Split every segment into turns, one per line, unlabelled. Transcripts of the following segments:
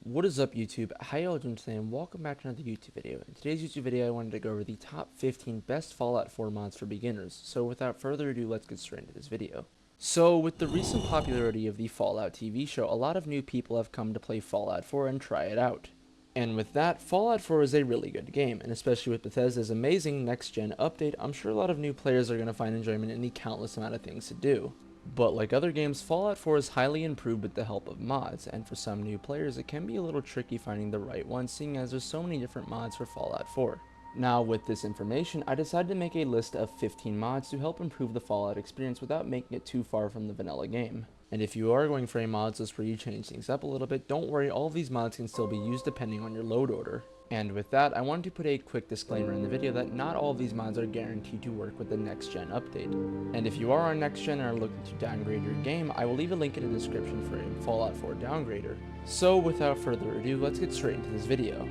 What is up, YouTube? How y'all doing today, and welcome back to another YouTube video. In today's YouTube video, I wanted to go over the top 15 best Fallout 4 mods for beginners. So without further ado, let's get straight into this video. So with the recent popularity of the Fallout TV show, a lot of new people have come to play Fallout 4 and try it out. And with that, Fallout 4 is a really good game, and especially with Bethesda's amazing next-gen update, I'm sure a lot of new players are going to find enjoyment in the countless amount of things to do. But like other games, Fallout 4 is highly improved with the help of mods, and for some new players it can be a little tricky finding the right one, seeing as there's so many different mods for Fallout 4. Now with this information, I decided to make a list of 15 mods to help improve the Fallout experience without making it too far from the vanilla game. And if you are going for a mods list where you change things up a little bit, don't worry, all of these mods can still be used depending on your load order. And with that, I wanted to put a quick disclaimer in the video that not all of these mods are guaranteed to work with the next gen update. And if you are on next gen and are looking to downgrade your game, I will leave a link in the description for a Fallout 4 Downgrader. So without further ado, let's get straight into this video.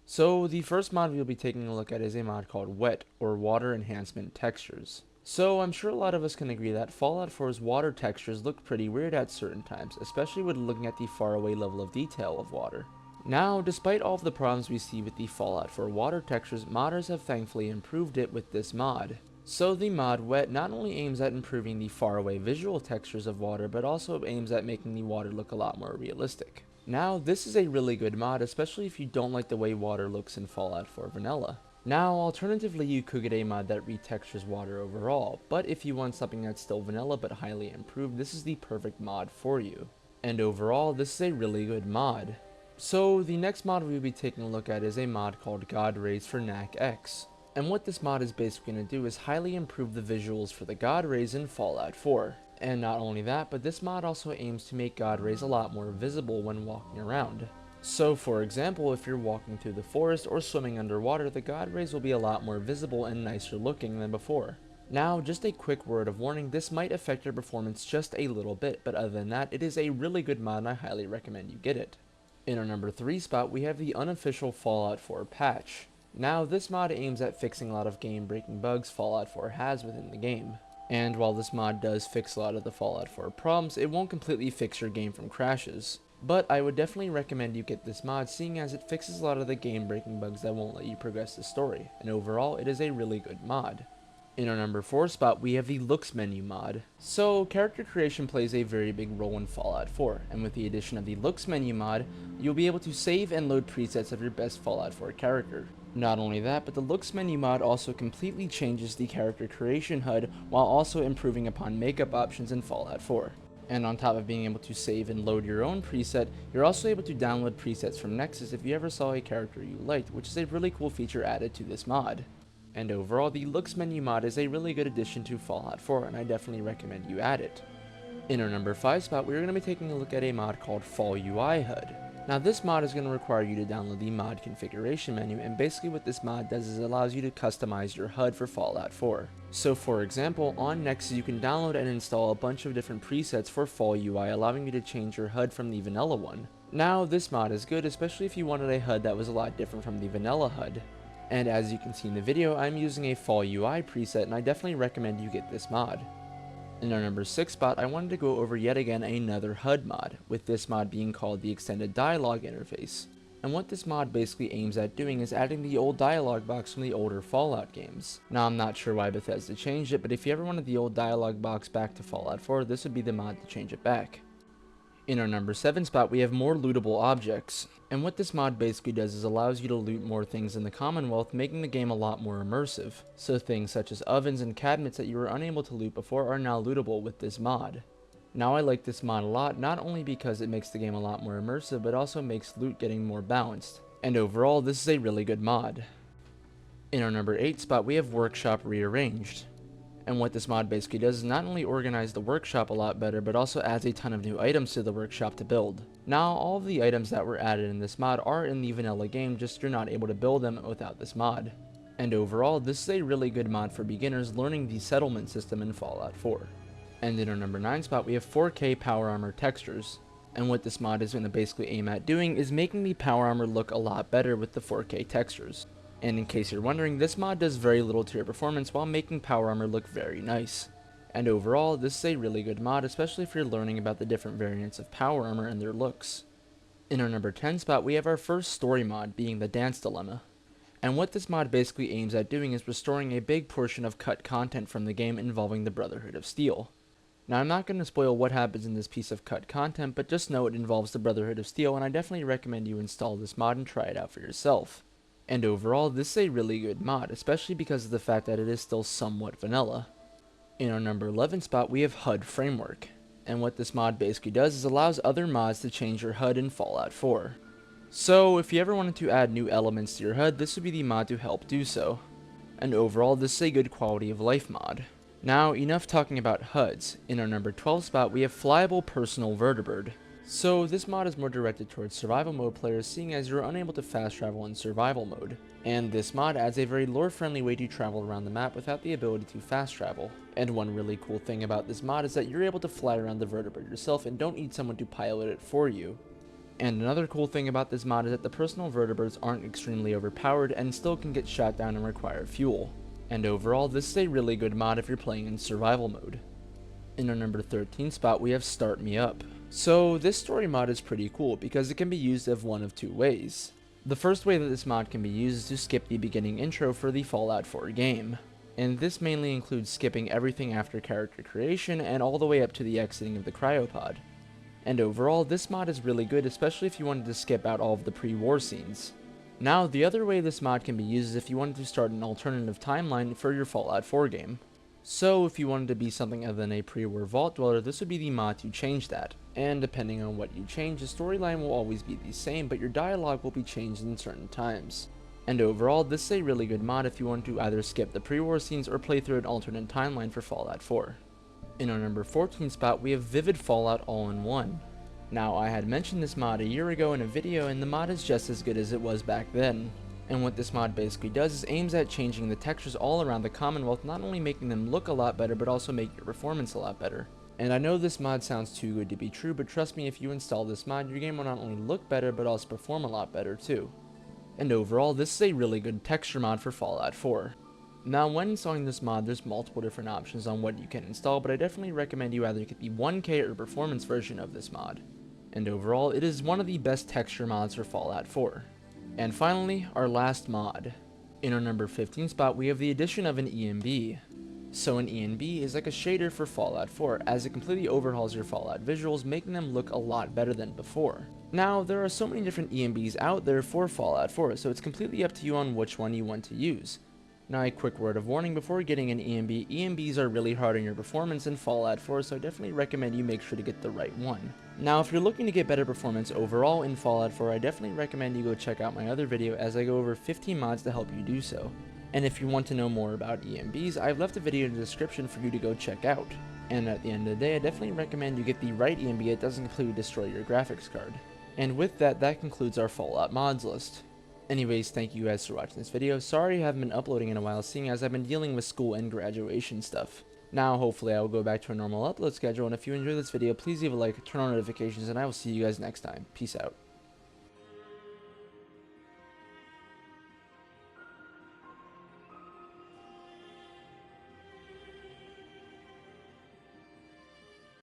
So the first mod we'll be taking a look at is a mod called Wet, or Water Enhancement Textures. So I'm sure a lot of us can agree that Fallout 4's water textures look pretty weird at certain times, especially when looking at the faraway level of detail of water. Now, despite all of the problems we see with the Fallout 4 water textures, modders have thankfully improved it with this mod. So the mod Wet not only aims at improving the faraway visual textures of water, but also aims at making the water look a lot more realistic. Now, this is a really good mod, especially if you don't like the way water looks in Fallout 4 Vanilla. Now, alternatively, you could get a mod that retextures water overall, but if you want something that's still vanilla but highly improved, this is the perfect mod for you. And overall, this is a really good mod. So, the next mod we'll be taking a look at is a mod called Godrays for NAC X. And what this mod is basically going to do is highly improve the visuals for the Godrays in Fallout 4. And not only that, but this mod also aims to make Godrays a lot more visible when walking around. So for example, if you're walking through the forest or swimming underwater, the Godrays will be a lot more visible and nicer looking than before. Now, just a quick word of warning, this might affect your performance just a little bit, but other than that, it is a really good mod and I highly recommend you get it. In our number 3 spot, we have the unofficial Fallout 4 patch. Now, this mod aims at fixing a lot of game-breaking bugs Fallout 4 has within the game. And while this mod does fix a lot of the Fallout 4 problems, it won't completely fix your game from crashes. But I would definitely recommend you get this mod, seeing as it fixes a lot of the game-breaking bugs that won't let you progress the story, and overall it is a really good mod. In our number 4 spot, we have the LooksMenu mod. So, character creation plays a very big role in Fallout 4, and with the addition of the LooksMenu mod, you'll be able to save and load presets of your best Fallout 4 character. Not only that, but the LooksMenu mod also completely changes the character creation HUD while also improving upon makeup options in Fallout 4. And on top of being able to save and load your own preset, you're also able to download presets from Nexus if you ever saw a character you liked, which is a really cool feature added to this mod. And overall, the LooksMenu mod is a really good addition to Fallout 4, and I definitely recommend you add it. In our number 5 spot, we're going to be taking a look at a mod called FallUI HUD. Now this mod is going to require you to download the mod configuration menu, and basically what this mod does is it allows you to customize your HUD for Fallout 4. So for example, on Nexus you can download and install a bunch of different presets for FallUI, allowing you to change your HUD from the vanilla one. Now this mod is good, especially if you wanted a HUD that was a lot different from the vanilla HUD. And as you can see in the video, I'm using a FallUI preset, and I definitely recommend you get this mod. In our number 6 spot, I wanted to go over yet again another HUD mod, with this mod being called the Extended Dialogue Interface. And what this mod basically aims at doing is adding the old dialogue box from the older Fallout games. Now I'm not sure why Bethesda changed it, but if you ever wanted the old dialogue box back to Fallout 4, this would be the mod to change it back. In our number 7 spot, we have more lootable objects. And what this mod basically does is allows you to loot more things in the Commonwealth, making the game a lot more immersive. So things such as ovens and cabinets that you were unable to loot before are now lootable with this mod. Now I like this mod a lot, not only because it makes the game a lot more immersive, but also makes loot getting more balanced. And overall, this is a really good mod. In our number 8 spot, we have Workshop Rearranged. And what this mod basically does is not only organize the workshop a lot better, but also adds a ton of new items to the workshop to build. Now, all of the items that were added in this mod are in the vanilla game, just you're not able to build them without this mod. And overall, this is a really good mod for beginners learning the settlement system in Fallout 4. And in our number 9 spot, we have 4K Power Armor Textures. And what this mod is going to basically aim at doing is making the power armor look a lot better with the 4K textures. And in case you're wondering, this mod does very little to your performance while making power armor look very nice. And overall, this is a really good mod, especially if you're learning about the different variants of power armor and their looks. In our number 10 spot, we have our first story mod, being the Danse dilemma. And what this mod basically aims at doing is restoring a big portion of cut content from the game involving the Brotherhood of Steel. Now, I'm not going to spoil what happens in this piece of cut content, but just know it involves the Brotherhood of Steel, and I definitely recommend you install this mod and try it out for yourself. And overall, this is a really good mod, especially because of the fact that it is still somewhat vanilla. In our number 11 spot, we have HUDFramework. And what this mod basically does is allows other mods to change your HUD in Fallout 4. So, if you ever wanted to add new elements to your HUD, this would be the mod to help do so. And overall, this is a good quality of life mod. Now, enough talking about HUDs. In our number 12 spot, we have Flyable Personal Vertibird. So, this mod is more directed towards survival mode players, seeing as you're unable to fast travel in survival mode. And this mod adds a very lore-friendly way to travel around the map without the ability to fast travel. And one really cool thing about this mod is that you're able to fly around the Vertibird yourself and don't need someone to pilot it for you. And another cool thing about this mod is that the personal vertibirds aren't extremely overpowered and still can get shot down and require fuel. And overall, this is a really good mod if you're playing in survival mode. In our number 13 spot, we have Start Me Up. So this story mod is pretty cool because it can be used of one of two ways. The first way that this mod can be used is to skip the beginning intro for the Fallout 4 game. And this mainly includes skipping everything after character creation and all the way up to the exiting of the cryopod. And overall, this mod is really good, especially if you wanted to skip out all of the pre-war scenes. Now, the other way this mod can be used is if you wanted to start an alternative timeline for your Fallout 4 game. So, if you wanted to be something other than a pre-war vault dweller, this would be the mod to change that. And depending on what you change, the storyline will always be the same, but your dialogue will be changed in certain times. And overall, this is a really good mod if you want to either skip the pre-war scenes or play through an alternate timeline for Fallout 4. In our number 14 spot, we have Vivid Fallout All-in-One. Now, I had mentioned this mod a year ago in a video, and the mod is just as good as it was back then. And what this mod basically does is aims at changing the textures all around the Commonwealth, not only making them look a lot better, but also make your performance a lot better. And I know this mod sounds too good to be true, but trust me, if you install this mod, your game will not only look better, but also perform a lot better too. And overall, this is a really good texture mod for Fallout 4. Now, when installing this mod, there's multiple different options on what you can install, but I definitely recommend you either get the 1K or performance version of this mod. And overall, it is one of the best texture mods for Fallout 4. And finally, our last mod. In our number 15 spot, we have the addition of an ENB. So an ENB is like a shader for Fallout 4, as it completely overhauls your Fallout visuals, making them look a lot better than before. Now, there are so many different ENBs out there for Fallout 4, so it's completely up to you on which one you want to use. Now, a quick word of warning before getting an ENB, ENBs are really hard on your performance in Fallout 4, so I definitely recommend you make sure to get the right one. Now, if you're looking to get better performance overall in Fallout 4, I definitely recommend you go check out my other video as I go over 15 mods to help you do so. And if you want to know more about ENBs, I've left a video in the description for you to go check out. And at the end of the day, I definitely recommend you get the right ENB that doesn't completely destroy your graphics card. And with that, that concludes our Fallout mods list. Anyways, thank you guys for watching this video. Sorry I haven't been uploading in a while, seeing as I've been dealing with school and graduation stuff. Now, hopefully I will go back to a normal upload schedule, and if you enjoyed this video, please leave a like, turn on notifications, and I will see you guys next time. Peace out.